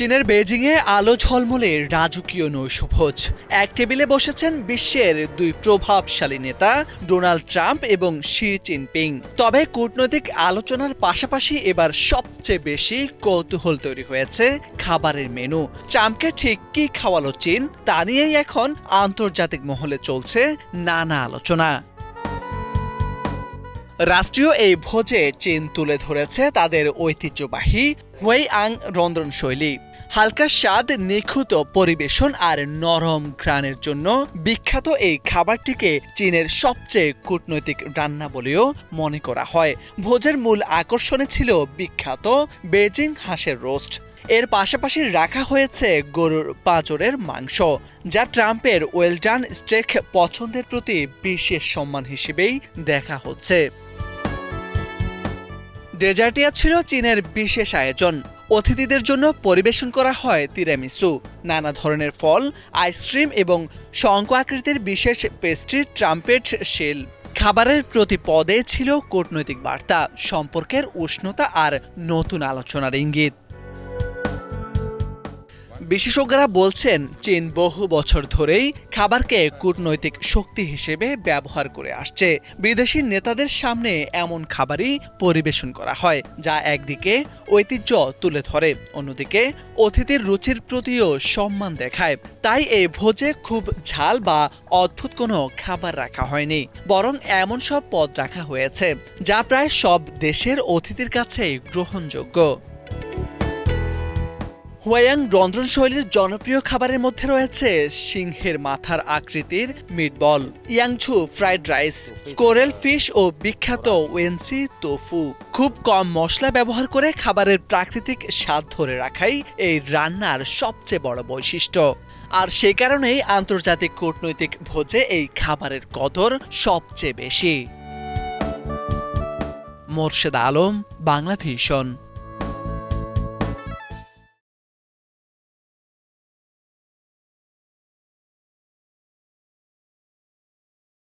চীনের বেজিংয়ে আলো ঝলমলে রাজকীয় নৈশভোজ। এক টেবিলে বসেছেন বিশ্বের দুই প্রভাবশালী নেতা ডোনাল্ড ট্রাম্প এবং শি জিনপিং। তবে কূটনৈতিক আলোচনার পাশাপাশি এবার সবচেয়ে বেশি কৌতূহল তৈরি হয়েছে খাবারের মেনু। ট্রাম্পকে ঠিক কি খাওয়ালো চীন তা নিয়েই এখন আন্তর্জাতিক মহলে চলছে নানা আলোচনা। রাষ্ট্রীয় এই ভোজে চীন তুলে ধরেছে তাদের ঐতিহ্যবাহী হুয়েইয়াং রন্ধনশৈলী। হালকা স্বাদ, নিখুঁত পরিবেশন আর নরম ঘ্রাণের জন্য বিখ্যাত এই খাবারটিকে চীনের সবচেয়ে কূটনৈতিক রান্না বলেও মনে করা হয়। ভোজের মূল আকর্ষণে ছিল বিখ্যাত বেজিং হাঁসের রোস্ট। এর পাশাপাশি রাখা হয়েছে গরুর পাঁজরের মাংস, যা ট্রাম্পের ওয়েল ডান স্টেক পছন্দের প্রতি বিশেষ সম্মান হিসেবেই দেখা হচ্ছে। ডেজার্টিয়া ছিল চীনের বিশেষ আয়োজন। অতিথিদের জন্য পরিবেশন করা হয় তিরামিসু, নানা ধরনের ফল, আইসক্রিম এবং শঙ্খ আকৃতির বিশেষ পেস্ট্রি ট্রাম্পেট শেল। খাবারের প্রতি পদে ছিল কূটনৈতিক বার্তা, সম্পর্কের উষ্ণতা আর নতুন আলোচনার ইঙ্গিত। বিশেষজ্ঞরা বলছেন চীন বহু বছর ধরেই খাবারকে কূটনৈতিক শক্তি হিসেবে ব্যবহার করে আসছে। বিদেশি নেতাদের সামনে এমন খাবারই পরিবেশন করা হয়, যা একদিকে ঐতিহ্য তুলে ধরে, অন্যদিকে অতিথির রুচির প্রতিও সম্মান দেখায়। তাই এই ভোজে খুব ঝাল বা অদ্ভুত কোনো খাবার রাখা হয়নি, বরং এমন সব পদ রাখা হয়েছে যা প্রায় সব দেশের অতিথির কাছেই গ্রহণযোগ্য। হুয়েইয়াং রন্ধনশৈলীর জনপ্রিয় খাবারের মধ্যে রয়েছে সিংহের মাথার আকৃতির meatball, Yangzhou fried rice, squirrel fish ও বিখ্যাত ওয়েনসি তোফু। খুব কম মশলা ব্যবহার করে খাবারের প্রাকৃতিক স্বাদ ধরে রাখাই এই রান্নার সবচেয়ে বড় বৈশিষ্ট্য। আর সে কারণেই আন্তর্জাতিক কূটনৈতিক ভোজে এই খাবারের কদর সবচেয়ে বেশি। মোর্শেদ আলম, বাংলা ভিশন।